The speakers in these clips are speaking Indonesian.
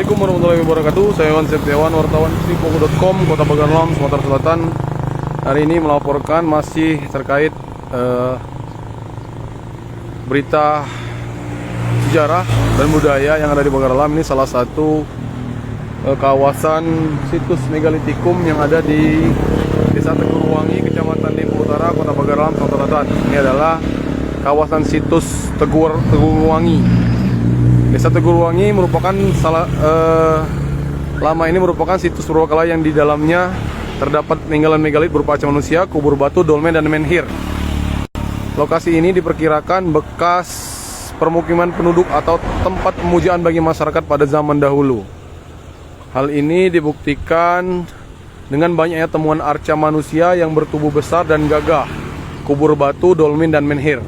Assalamualaikum warahmatullahi wabarakatuh. Saya Iwan Septiawan, wartawan Sripogo.com, Kota Baganlam, Sumatera Selatan. Hari ini melaporkan masih terkait berita sejarah dan budaya yang ada di Baganlam. Ini salah satu kawasan situs megalitikum yang ada di Desa Teguruwangi, Kecamatan Dempo Utara, Kota Baganlam, Sumatera Selatan. Ini adalah kawasan situs Teguruwangi. Desa Teguruwangi merupakan lama ini merupakan situs purbakala yang di dalamnya terdapat peninggalan megalit berupa arca manusia, kubur batu, dolmen, dan menhir. Lokasi ini diperkirakan bekas permukiman penduduk atau tempat pemujaan bagi masyarakat pada zaman dahulu. Hal ini dibuktikan dengan banyaknya temuan arca manusia yang bertubuh besar dan gagah, kubur batu, dolmen, dan menhir.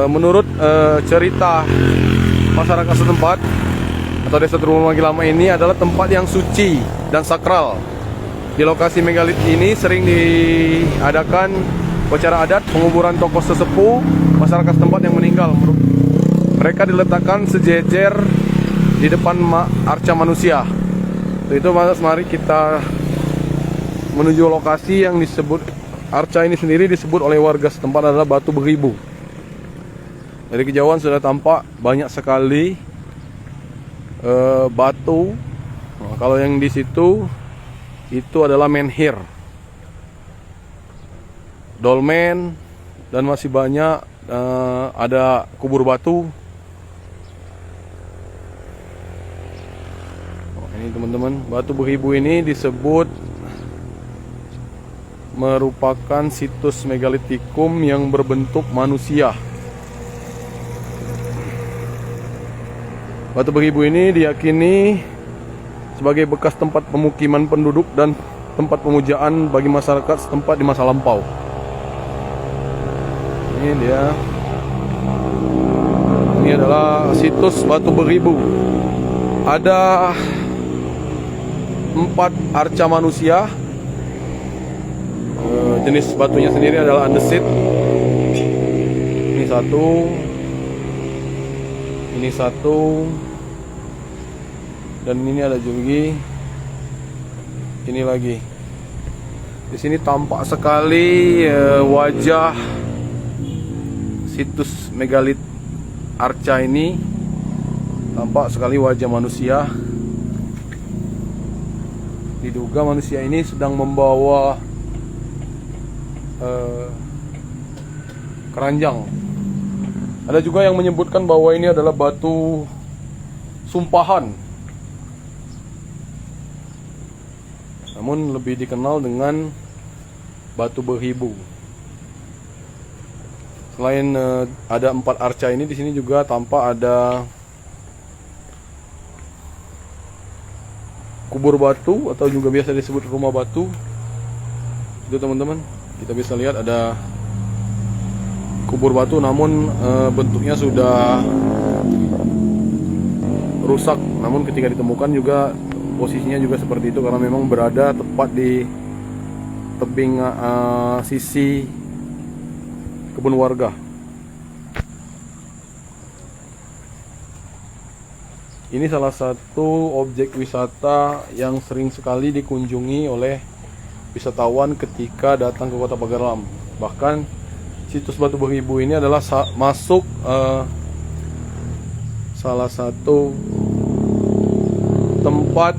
Menurut cerita masyarakat setempat atau Desa Teguruwangi Lama ini adalah tempat yang suci dan sakral. Di lokasi megalit ini sering diadakan upacara adat, penguburan tokoh sesepuh masyarakat setempat yang meninggal. Mereka diletakkan sejejer di depan arca manusia. Itu mari kita menuju lokasi yang disebut arca ini sendiri disebut oleh warga setempat adalah Batu Beribu. Dari kejauhan sudah tampak banyak sekali batu. Nah, kalau yang di situ itu adalah menhir, dolmen, dan masih banyak ada kubur batu. Ini teman-teman, Batu Beribu ini disebut merupakan situs megalitikum yang berbentuk manusia. Batu Beribu ini diyakini sebagai bekas tempat pemukiman penduduk dan tempat pemujaan bagi masyarakat setempat di masa lampau. Ini dia. Ini adalah situs Batu Beribu. Ada 4 arca manusia. Jenis batunya sendiri adalah andesit. Ini satu. Ini satu, dan ini ada juga. Ini lagi. Di sini tampak sekali wajah situs megalit arca ini. Tampak sekali wajah manusia. Diduga manusia ini sedang membawa keranjang. Ada juga yang menyebutkan bahwa ini adalah batu sumpahan, namun lebih dikenal dengan Batu Beribu. Selain ada 4 arca ini, di sini juga tampak ada kubur batu atau juga biasa disebut rumah batu. Itu teman-teman, kita bisa lihat ada kubur batu, namun bentuknya sudah rusak. Namun ketika ditemukan juga posisinya juga seperti itu karena memang berada tepat di tebing sisi kebun warga. Ini salah satu objek wisata yang sering sekali dikunjungi oleh wisatawan ketika datang ke Kota Baganlam. Bahkan situs Batu Beribu ini adalah masuk salah satu tempat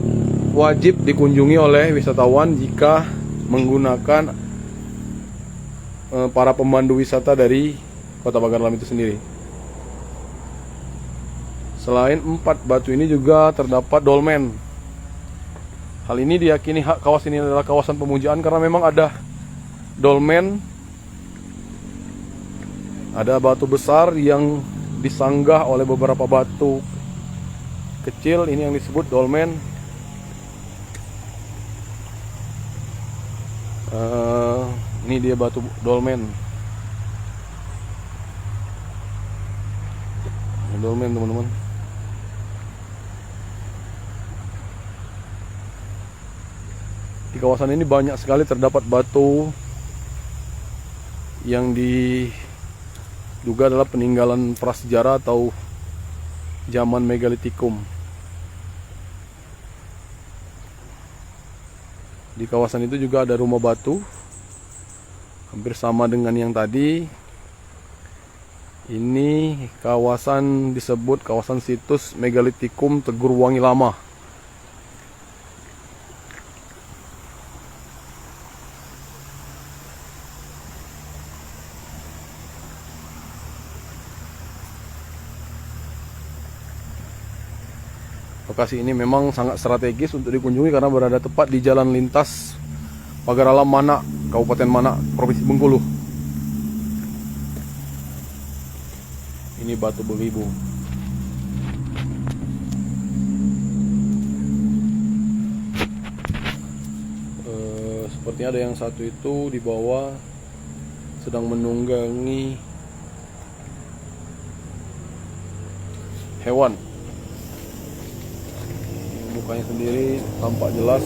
wajib dikunjungi oleh wisatawan jika menggunakan para pemandu wisata dari Kota Baganlam itu sendiri. Selain 4 batu ini juga terdapat dolmen. Hal ini diyakini kawasan ini adalah kawasan pemujaan karena memang ada dolmen. Ada batu besar yang disanggah oleh beberapa batu kecil, ini yang disebut dolmen. Ini dia batu dolmen. Dolmen teman-teman. Di kawasan ini banyak sekali terdapat batu yang juga adalah peninggalan prasejarah atau zaman megalitikum. Di kawasan itu juga ada rumah batu, hampir sama dengan yang tadi. Ini kawasan disebut kawasan situs Megalitikum Tegurwangi Lama. Lokasi ini memang sangat strategis untuk dikunjungi karena berada tepat di jalan lintas Pagar Alam Manak, Kabupaten Manak, Provinsi Bengkulu. Ini batu beribu. Sepertinya ada yang satu itu di bawah sedang menunggangi hewan. Mukanya sendiri tampak jelas.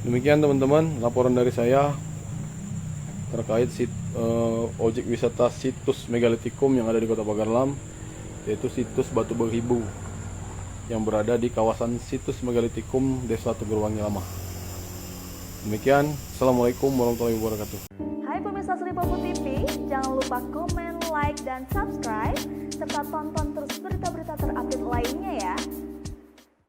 Demikian teman-teman laporan dari saya terkait objek wisata situs Megalitikum yang ada di Kota Pagar Alam, yaitu situs Batu Beribu yang berada di kawasan situs Megalitikum Desa Tegurwangi Lama. Demikian, Assalamualaikum warahmatullahi wabarakatuh. Hai pemirsa Sri Popo TV, jangan lupa komen, like, dan subscribe, serta tonton terus berita-berita terupdate lainnya ya.